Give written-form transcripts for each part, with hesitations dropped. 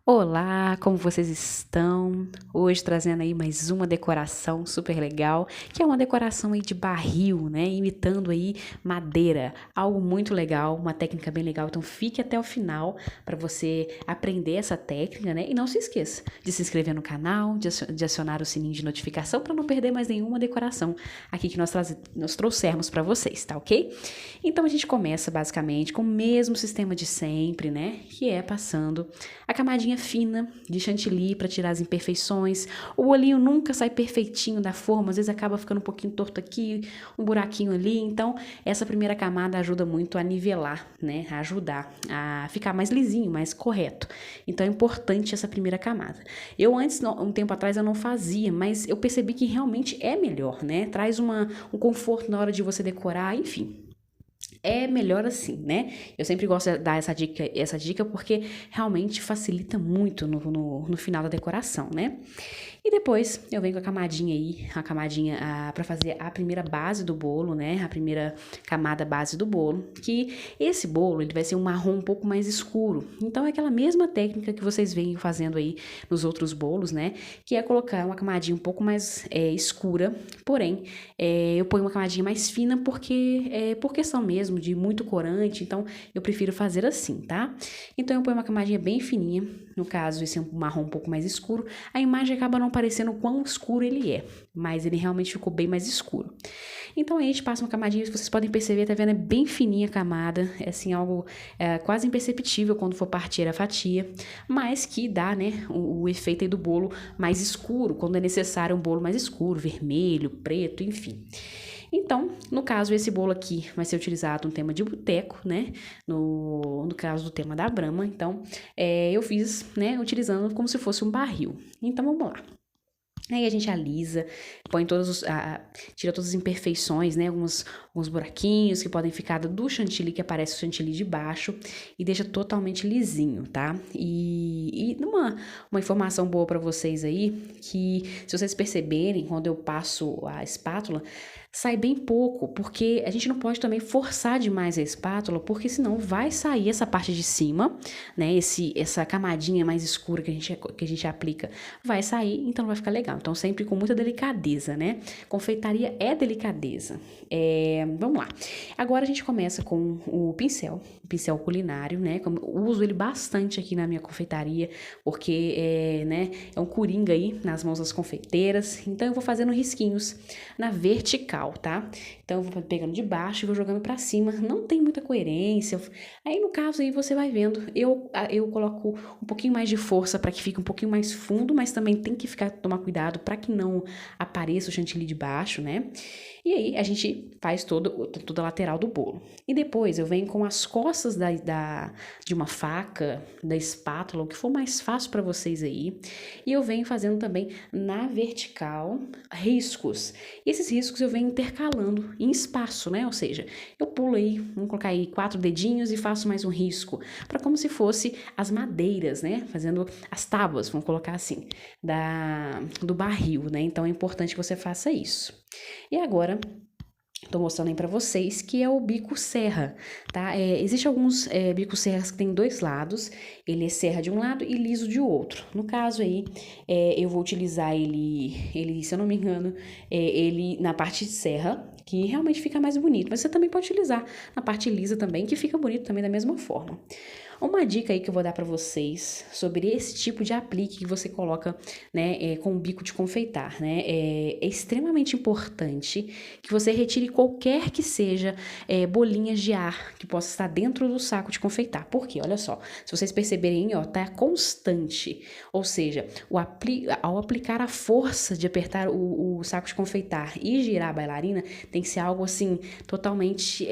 Olá, como vocês estão? Hoje trazendo aí mais uma decoração super legal, que é uma decoração aí de barril, né? Imitando aí madeira. Algo muito legal, uma técnica bem legal. Então fique até o final para você aprender essa técnica, né? E não se esqueça de se inscrever no canal, de acionar o sininho de notificação para não perder mais nenhuma decoração aqui que nós trouxermos para vocês, tá ok? Então a gente começa basicamente com o mesmo sistema de sempre, né? Que é passando a camadinha fina de chantilly para tirar as imperfeições. O olhinho nunca sai perfeitinho da forma, às vezes acaba ficando um pouquinho torto aqui, um buraquinho ali. Então, essa primeira camada ajuda muito a nivelar, né? A ajudar a ficar mais lisinho, mais correto. Então, é importante essa primeira camada. Eu antes, um tempo atrás, eu não fazia, mas eu percebi que realmente é melhor, né? Traz um conforto na hora de você decorar, enfim. É melhor assim, né? Eu sempre gosto de dar essa dica porque realmente facilita muito no final da decoração, né? E depois eu venho com a camadinha para fazer a primeira base do bolo, né? A primeira camada base do bolo, que esse bolo ele vai ser um marrom um pouco mais escuro. Então é aquela mesma técnica que vocês vêm fazendo aí nos outros bolos, né? Que é colocar uma camadinha um pouco mais escura, porém eu ponho uma camadinha mais fina porque por questão mesmo de muito corante, então eu prefiro fazer assim, tá? Então eu ponho uma camadinha bem fininha, no caso esse é um marrom um pouco mais escuro, a imagem acaba não parecendo o quão escuro ele é, mas ele realmente ficou bem mais escuro. Então aí a gente passa uma camadinha, vocês podem perceber, tá vendo? É bem fininha a camada, é assim algo quase imperceptível quando for partir a fatia, mas que dá, né, o efeito aí do bolo mais escuro, quando é necessário um bolo mais escuro, vermelho, preto, enfim. Então, no caso, esse bolo aqui vai ser utilizado no tema de boteco, né? No caso do tema da Brahma. Então, eu fiz, né, utilizando como se fosse um barril. Então, vamos lá. Aí a gente alisa, põe tira todas as imperfeições, né? Alguns buraquinhos que podem ficar do chantilly, que aparece o chantilly de baixo, e deixa totalmente lisinho, tá? E uma informação boa para vocês aí, que se vocês perceberem, quando eu passo a espátula, sai bem pouco, porque a gente não pode também forçar demais a espátula, porque senão vai sair essa parte de cima, né? Essa camadinha mais escura que a gente aplica vai sair, então não vai ficar legal. Então, sempre com muita delicadeza, né? Confeitaria é delicadeza. Vamos lá. Agora a gente começa com o pincel culinário, né? Eu uso ele bastante aqui na minha confeitaria, porque né, é um coringa aí nas mãos das confeiteiras. Então, eu vou fazendo risquinhos na vertical, tá? Então, eu vou pegando de baixo e vou jogando pra cima. Não tem muita coerência. Aí, no caso, aí você vai vendo. Eu coloco um pouquinho mais de força para que fique um pouquinho mais fundo, mas também tem que tomar cuidado para que não apareça o chantilly de baixo, né? E aí a gente faz toda a lateral do bolo. E depois eu venho com as costas de uma faca, da espátula, o que for mais fácil para vocês aí. E eu venho fazendo também na vertical riscos. E esses riscos eu venho intercalando em espaço, né? Ou seja, eu pulo aí, vamos colocar aí 4 dedinhos e faço mais um risco, para como se fosse as madeiras, né? Fazendo as tábuas, vamos colocar assim, do barril, né? Então é importante que você faça isso. E agora tô mostrando aí pra vocês que é o bico serra, tá? Existe alguns bicos serras que tem dois lados, ele é serra de um lado e liso de outro. No caso aí, eu vou utilizar ele, se eu não me engano, ele na parte de serra, que realmente fica mais bonito, mas você também pode utilizar na parte lisa também, que fica bonito também da mesma forma. Uma dica aí que eu vou dar para vocês sobre esse tipo de aplique que você coloca, né, com o bico de confeitar, né? É extremamente importante que você retire qualquer que seja bolinhas de ar que possa estar dentro do saco de confeitar. Por quê? Olha só, se vocês perceberem, ó, tá constante, ou seja, ao aplicar a força de apertar o saco de confeitar e girar a bailarina, tem que ser algo assim totalmente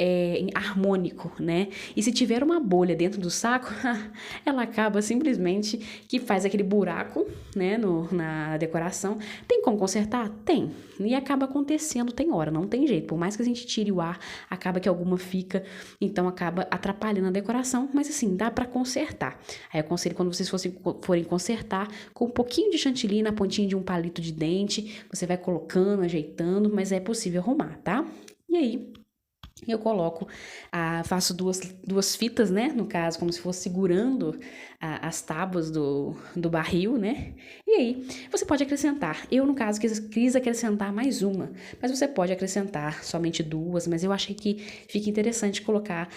harmônico, né? E se tiver uma bolha dentro do saco, ela acaba simplesmente que faz aquele buraco, né, na decoração. Tem como consertar? Tem. E acaba acontecendo, tem hora, não tem jeito. Por mais que a gente tire o ar, acaba que alguma fica, então acaba atrapalhando a decoração, mas assim, dá pra consertar. Aí eu aconselho quando vocês forem consertar, com um pouquinho de chantilly na pontinha de um palito de dente, você vai colocando, ajeitando, mas é possível arrumar, tá? E aí, Eu coloco, faço duas fitas, né? No caso, como se fosse segurando as tábuas do barril, né? E aí, você pode acrescentar. Eu, no caso, quis acrescentar mais uma, mas você pode acrescentar somente duas, mas eu achei que fica interessante colocar,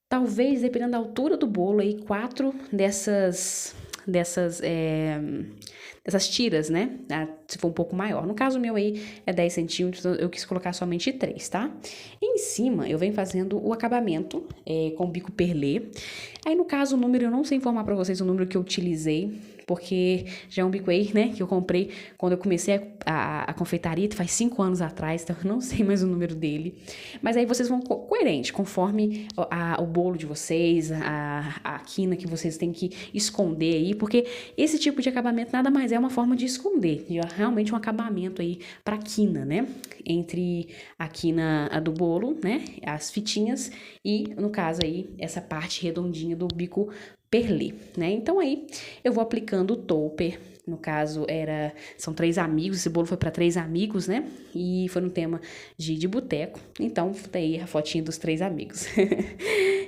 talvez, dependendo da altura do bolo, aí, 4 dessas tiras, né? Se for um pouco maior. No caso meu aí é 10 centímetros, eu quis colocar somente 3, tá? E em cima eu venho fazendo o acabamento com bico perlê. Aí no caso o número, eu não sei informar pra vocês o número que eu utilizei, porque já é um bico aí, né, que eu comprei quando eu comecei a confeitaria, faz 5 anos atrás, então eu não sei mais o número dele. Mas aí vocês vão coerente, conforme o bolo de vocês, a quina que vocês têm que esconder aí, porque esse tipo de acabamento nada mais é uma forma de esconder, e é realmente um acabamento aí pra quina, né? Entre a quina do bolo, né, as fitinhas e, no caso aí, essa parte redondinha do bico perlê, né? Então aí eu vou aplicando o topper. No caso, são 3 amigos, esse bolo foi para 3 amigos, né? E foi no tema de boteco. Então, daí a fotinha dos 3 amigos.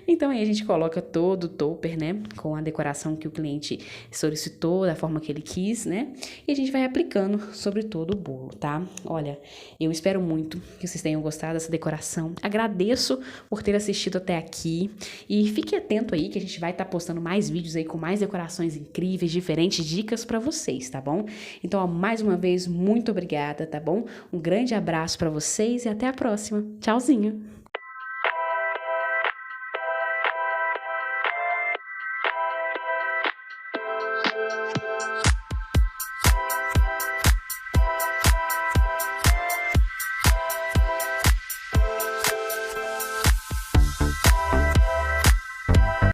Então, aí a gente coloca todo o topper, né? Com a decoração que o cliente solicitou, da forma que ele quis, né? E a gente vai aplicando sobre todo o bolo, tá? Olha, eu espero muito que vocês tenham gostado dessa decoração. Agradeço por ter assistido até aqui. E fique atento aí que a gente vai estar postando mais vídeos aí com mais decorações incríveis, diferentes dicas para vocês, tá bom? Então, ó, mais uma vez, muito obrigada, tá bom? Um grande abraço para vocês e até a próxima. Tchauzinho!